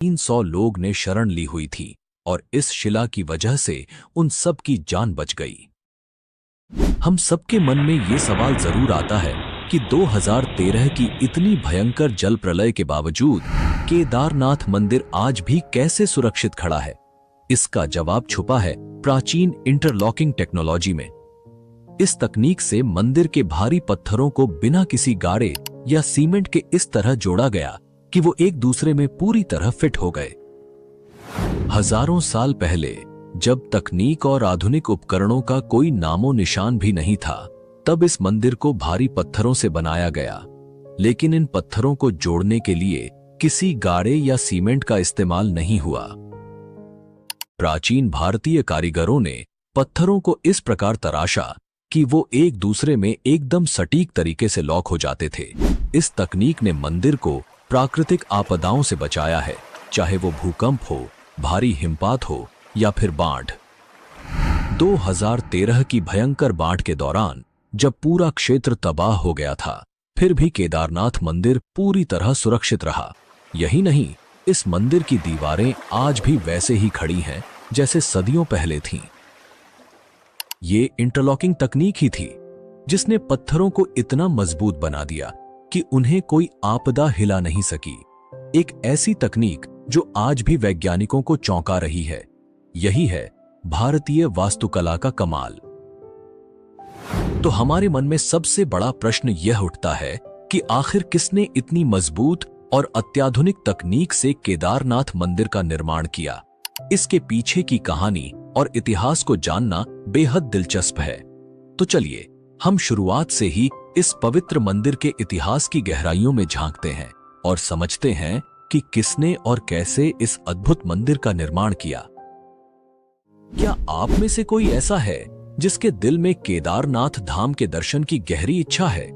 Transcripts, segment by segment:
300 लोग ने शरण ली हुई थी और इस शिला की वजह से उन सब की जान बच गई। हम सबके मन में ये सवाल जरूर आता है कि 2013 की इतनी भयंकर जल प्रलय के बावजूद केदारनाथ मंदिर आज भी कैसे सुरक्षित खड़ा है। इसका जवाब छुपा है प्राचीन इंटरलॉकिंग टेक्नोलॉजी में। इस तकनीक से मंदिर के भारी पत्थरों को बिना किसी गाड़े या सीमेंट के इस तरह जोड़ा गया कि वो एक दूसरे में पूरी तरह फिट हो गए। हजारों साल पहले जब तकनीक और आधुनिक उपकरणों का कोई नामो निशान भी नहीं था, तब इस मंदिर को भारी पत्थरों से बनाया गया। लेकिन इन पत्थरों को जोड़ने के लिए किसी गाड़े या सीमेंट का इस्तेमाल नहीं हुआ। प्राचीन भारतीय कारीगरों ने पत्थरों को इस प्रकार तराशा कि वो एक दूसरे में एकदम सटीक तरीके से लॉक हो जाते थे। इस तकनीक ने मंदिर को प्राकृतिक आपदाओं से बचाया है, चाहे वो भूकंप हो, भारी हिमपात हो या फिर बाढ़। 2013 की भयंकर बाढ़ के दौरान जब पूरा क्षेत्र तबाह हो गया था, फिर भी केदारनाथ मंदिर पूरी तरह सुरक्षित रहा। यही नहीं, इस मंदिर की दीवारें आज भी वैसे ही खड़ी हैं जैसे सदियों पहले थीं। ये इंटरलॉकिंग तकनीक ही थी जिसने पत्थरों को इतना मजबूत बना दिया कि उन्हें कोई आपदा हिला नहीं सकी। एक ऐसी तकनीक जो आज भी वैज्ञानिकों को चौंका रही है। यही है भारतीय वास्तुकला का कमाल। तो हमारे मन में सबसे बड़ा प्रश्न यह उठता है कि आखिर किसने इतनी मजबूत और अत्याधुनिक तकनीक से केदारनाथ मंदिर का निर्माण किया। इसके पीछे की कहानी और इतिहास को जानना बेहद दिलचस्प है। तो चलिए हम शुरुआत से ही इस पवित्र मंदिर के इतिहास की गहराइयों में झांकते हैं और समझते हैं कि किसने और कैसे इस अद्भुत मंदिर का निर्माण किया। क्या आप में से कोई ऐसा है जिसके दिल में केदारनाथ धाम के दर्शन की गहरी इच्छा है?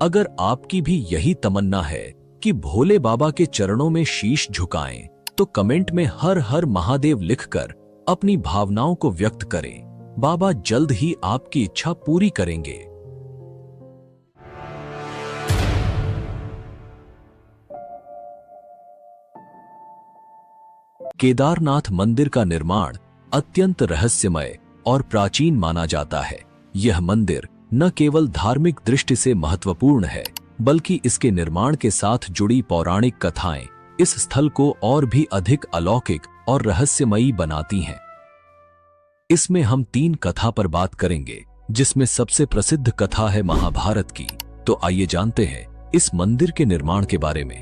अगर आपकी भी यही तमन्ना है कि भोले बाबा के चरणों में शीश झुकाएं, तो कमेंट में हर हर महादेव लिखकर अपनी भावनाओं को व्यक्त करें। बाबा जल्द ही आपकी इच्छा पूरी करेंगे। केदारनाथ मंदिर का निर्माण अत्यंत रहस्यमय और प्राचीन माना जाता है। यह मंदिर न केवल धार्मिक दृष्टि से महत्वपूर्ण है, बल्कि इसके निर्माण के साथ जुड़ी पौराणिक कथाएं इस स्थल को और भी अधिक अलौकिक और रहस्यमयी बनाती हैं। इसमें हम 3 कथा पर बात करेंगे, जिसमें सबसे प्रसिद्ध कथा है महाभारत की। तो आइए जानते हैं इस मंदिर के निर्माण के बारे में।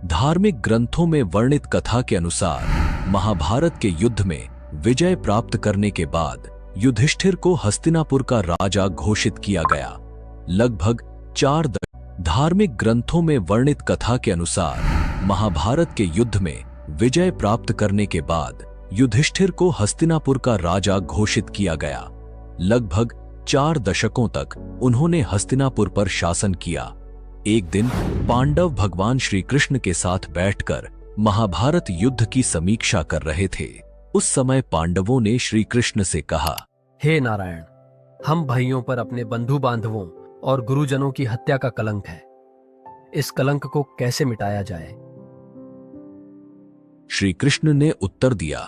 धार्मिक ग्रंथों में वर्णित कथा के अनुसार महाभारत के युद्ध में विजय प्राप्त करने के बाद युधिष्ठिर को हस्तिनापुर का राजा घोषित किया गया। लगभग 4 धार्मिक ग्रंथों में वर्णित कथा के अनुसार महाभारत के युद्ध में विजय प्राप्त करने के बाद युधिष्ठिर को हस्तिनापुर का राजा घोषित किया गया। लगभग 4 दशकों तक उन्होंने हस्तिनापुर पर शासन किया। एक दिन पांडव भगवान श्री कृष्ण के साथ बैठकर महाभारत युद्ध की समीक्षा कर रहे थे। उस समय पांडवों ने श्री कृष्ण से कहा, हे नारायण, हम भाइयों पर अपने बंधु बांधवों और गुरुजनों की हत्या का कलंक है। इस कलंक को कैसे मिटाया जाए? श्री कृष्ण ने उत्तर दिया,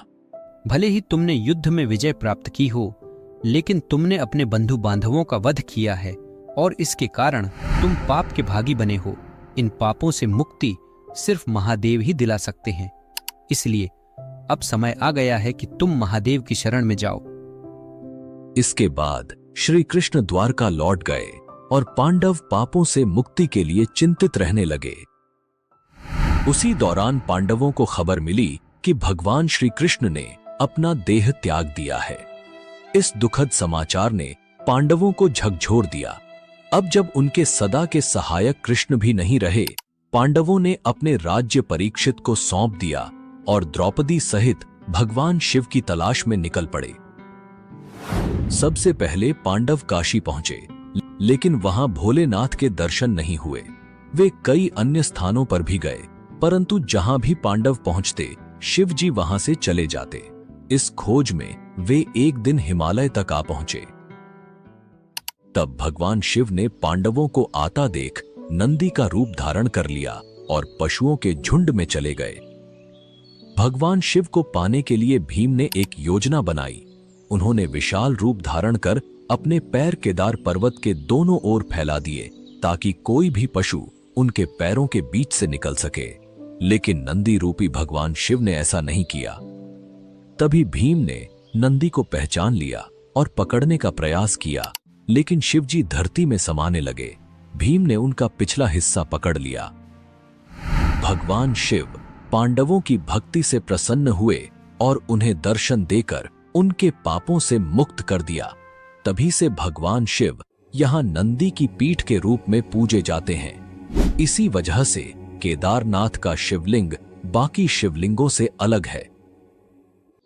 भले ही तुमने युद्ध में विजय प्राप्त की हो, लेकिन तुमने अपने बंधु बांधवों का वध किया है और इसके कारण तुम पाप के भागी बने हो। इन पापों से मुक्ति सिर्फ महादेव ही दिला सकते हैं। इसलिए अब समय आ गया है कि तुम महादेव की शरण में जाओ। इसके बाद श्री कृष्ण द्वारका लौट गए और पांडव पापों से मुक्ति के लिए चिंतित रहने लगे। उसी दौरान पांडवों को खबर मिली कि भगवान श्री कृष्ण ने अपना देह त्याग दिया है। इस दुखद समाचार ने पांडवों को झकझोर दिया। अब जब उनके सदा के सहायक कृष्ण भी नहीं रहे, पांडवों ने अपने राज्य परीक्षित को सौंप दिया और द्रौपदी सहित भगवान शिव की तलाश में निकल पड़े। सबसे पहले पांडव काशी पहुंचे, लेकिन वहां भोलेनाथ के दर्शन नहीं हुए। वे कई अन्य स्थानों पर भी गए, परंतु जहां भी पांडव पहुंचते, शिव जी वहां से चले जाते। इस खोज में वे एक दिन हिमालय तक आ पहुंचे। तब भगवान शिव ने पांडवों को आता देख नंदी का रूप धारण कर लिया और पशुओं के झुंड में चले गए। भगवान शिव को पाने के लिए भीम ने एक योजना बनाई। उन्होंने विशाल रूप धारण कर अपने पैर केदार पर्वत के दोनों ओर फैला दिए ताकि कोई भी पशु उनके पैरों के बीच से निकल सके। लेकिन नंदी रूपी भगवान शिव ने ऐसा नहीं किया। तभी भीम ने नंदी को पहचान लिया और पकड़ने का प्रयास किया, लेकिन शिवजी धरती में समाने लगे। भीम ने उनका पिछला हिस्सा पकड़ लिया। भगवान शिव पांडवों की भक्ति से प्रसन्न हुए और उन्हें दर्शन देकर उनके पापों से मुक्त कर दिया। तभी से भगवान शिव यहाँ नंदी की पीठ के रूप में पूजे जाते हैं। इसी वजह से केदारनाथ का शिवलिंग बाकी शिवलिंगों से अलग है।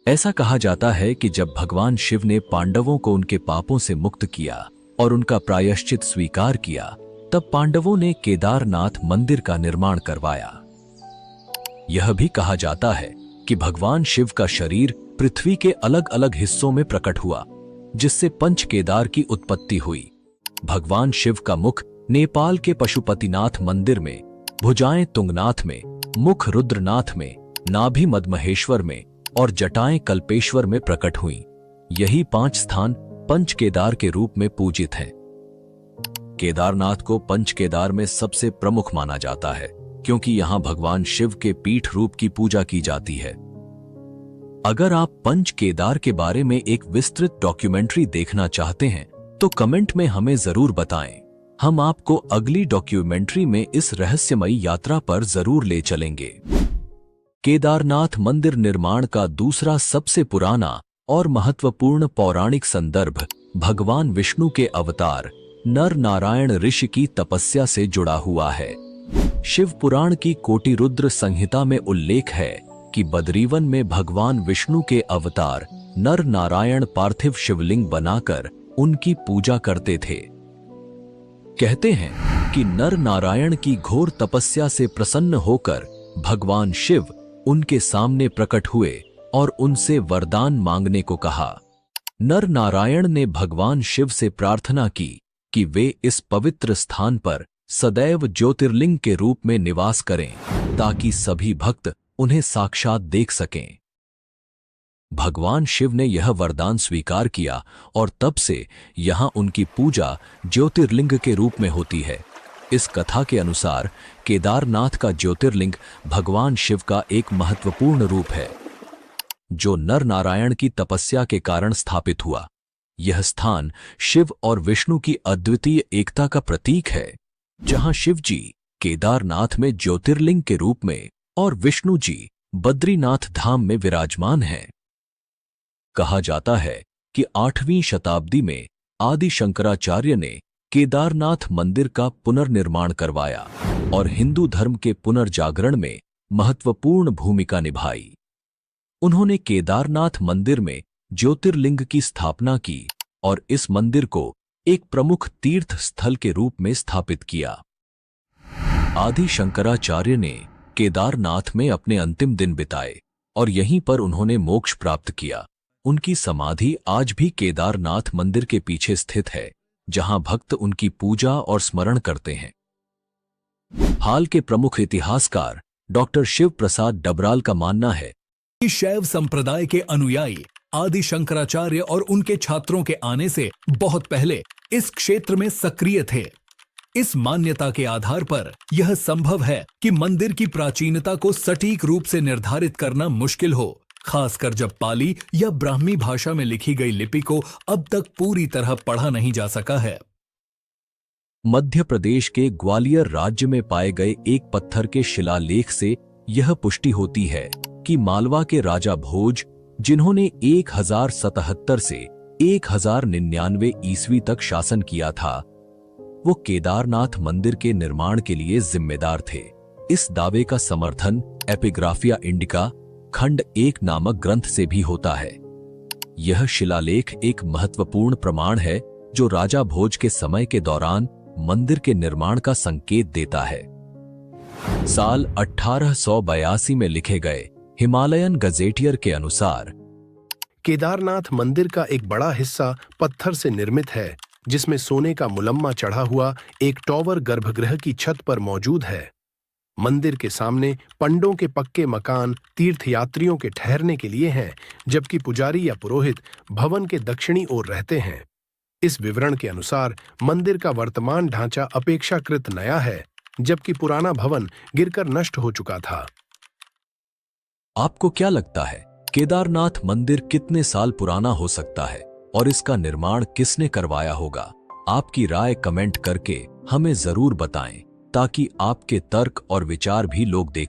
ऐसा कहा जाता है कि जब भगवान शिव ने पांडवों को उनके पापों से मुक्त किया और उनका प्रायश्चित स्वीकार किया, तब पांडवों ने केदारनाथ मंदिर का निर्माण करवाया। यह भी कहा जाता है कि भगवान शिव का शरीर पृथ्वी के अलग अलग हिस्सों में प्रकट हुआ, जिससे पंच केदार की उत्पत्ति हुई। भगवान शिव का मुख नेपाल के पशुपतिनाथ मंदिर में, भुजाएं तुंगनाथ में, मुख रुद्रनाथ में, नाभि मदमहेश्वर में और जटाएं कल्पेश्वर में प्रकट हुई। यही 5 स्थान पंच केदार के रूप में पूजित हैं। केदारनाथ को पंच केदार में सबसे प्रमुख माना जाता है, क्योंकि यहां भगवान शिव के पीठ रूप की पूजा की जाती है। अगर आप पंच केदार के बारे में एक विस्तृत डॉक्यूमेंट्री देखना चाहते हैं तो कमेंट में हमें जरूर बताएं। हम आपको अगली डॉक्यूमेंट्री में इस रहस्यमयी यात्रा पर जरूर ले चलेंगे। केदारनाथ मंदिर निर्माण का दूसरा सबसे पुराना और महत्वपूर्ण पौराणिक संदर्भ भगवान विष्णु के अवतार नर नारायण ऋषि की तपस्या से जुड़ा हुआ है। शिव पुराण की कोटिरुद्र संहिता में उल्लेख है कि बद्रीवन में भगवान विष्णु के अवतार नर नारायण पार्थिव शिवलिंग बनाकर उनकी पूजा करते थे। कहते हैं कि नर नारायण की घोर तपस्या से प्रसन्न होकर भगवान शिव उनके सामने प्रकट हुए और उनसे वरदान मांगने को कहा। नर नारायण ने भगवान शिव से प्रार्थना की कि वे इस पवित्र स्थान पर सदैव ज्योतिर्लिंग के रूप में निवास करें, ताकि सभी भक्त उन्हें साक्षात देख सकें। भगवान शिव ने यह वरदान स्वीकार किया और तब से यहां उनकी पूजा ज्योतिर्लिंग के रूप में होती है। इस कथा के अनुसार केदारनाथ का ज्योतिर्लिंग भगवान शिव का एक महत्वपूर्ण रूप है, जो नर नारायण की तपस्या के कारण स्थापित हुआ। यह स्थान शिव और विष्णु की अद्वितीय एकता का प्रतीक है, जहां शिव जी केदारनाथ में ज्योतिर्लिंग के रूप में और विष्णु जी बद्रीनाथ धाम में विराजमान हैं। कहा जाता है कि 8वीं शताब्दी में आदि शंकराचार्य ने केदारनाथ मंदिर का पुनर्निर्माण करवाया और हिंदू धर्म के पुनर्जागरण में महत्वपूर्ण भूमिका निभाई। उन्होंने केदारनाथ मंदिर में ज्योतिर्लिंग की स्थापना की और इस मंदिर को एक प्रमुख तीर्थ स्थल के रूप में स्थापित किया। आदि शंकराचार्य ने केदारनाथ में अपने अंतिम दिन बिताए और यहीं पर उन्होंने मोक्ष प्राप्त किया। उनकी समाधि आज भी केदारनाथ मंदिर के पीछे स्थित है, जहां भक्त उनकी पूजा और स्मरण करते हैं। हाल के प्रमुख इतिहासकार डॉक्टर शिव प्रसाद डबराल का मानना है कि शैव संप्रदाय के अनुयायी आदि शंकराचार्य और उनके छात्रों के आने से बहुत पहले इस क्षेत्र में सक्रिय थे। इस मान्यता के आधार पर यह संभव है कि मंदिर की प्राचीनता को सटीक रूप से निर्धारित करना मुश्किल हो, खासकर जब पाली या ब्राह्मी भाषा में लिखी गई लिपि को अब तक पूरी तरह पढ़ा नहीं जा सका है। मध्य प्रदेश के ग्वालियर राज्य में पाए गए एक पत्थर के शिलालेख से यह पुष्टि होती है कि मालवा के राजा भोज, जिन्होंने 1077 से 1099 ईस्वी तक शासन किया था, वो केदारनाथ मंदिर के निर्माण के लिए जिम्मेदार थे। इस दावे का समर्थन एपिग्राफिया इंडिका खंड 1 नामक ग्रंथ से भी होता है। यह शिलालेख एक महत्वपूर्ण प्रमाण है जो राजा भोज के समय के दौरान मंदिर के निर्माण का संकेत देता है। साल 1882 में लिखे गए हिमालयन गजेटियर के अनुसार केदारनाथ मंदिर का एक बड़ा हिस्सा पत्थर से निर्मित है, जिसमें सोने का मुलम्मा चढ़ा हुआ एक टॉवर गर्भगृह की छत पर मौजूद है। मंदिर के सामने पंडों के पक्के मकान तीर्थयात्रियों के ठहरने के लिए हैं, जबकि पुजारी या पुरोहित भवन के दक्षिणी ओर रहते हैं। इस विवरण के अनुसार मंदिर का वर्तमान ढांचा अपेक्षाकृत नया है, जबकि पुराना भवन गिरकर नष्ट हो चुका था। आपको क्या लगता है, केदारनाथ मंदिर कितने साल पुराना हो सकता है और इसका निर्माण किसने करवाया होगा? आपकी राय कमेंट करके हमें जरूर बताएं, ताकि आपके तर्क और विचार भी लोग देख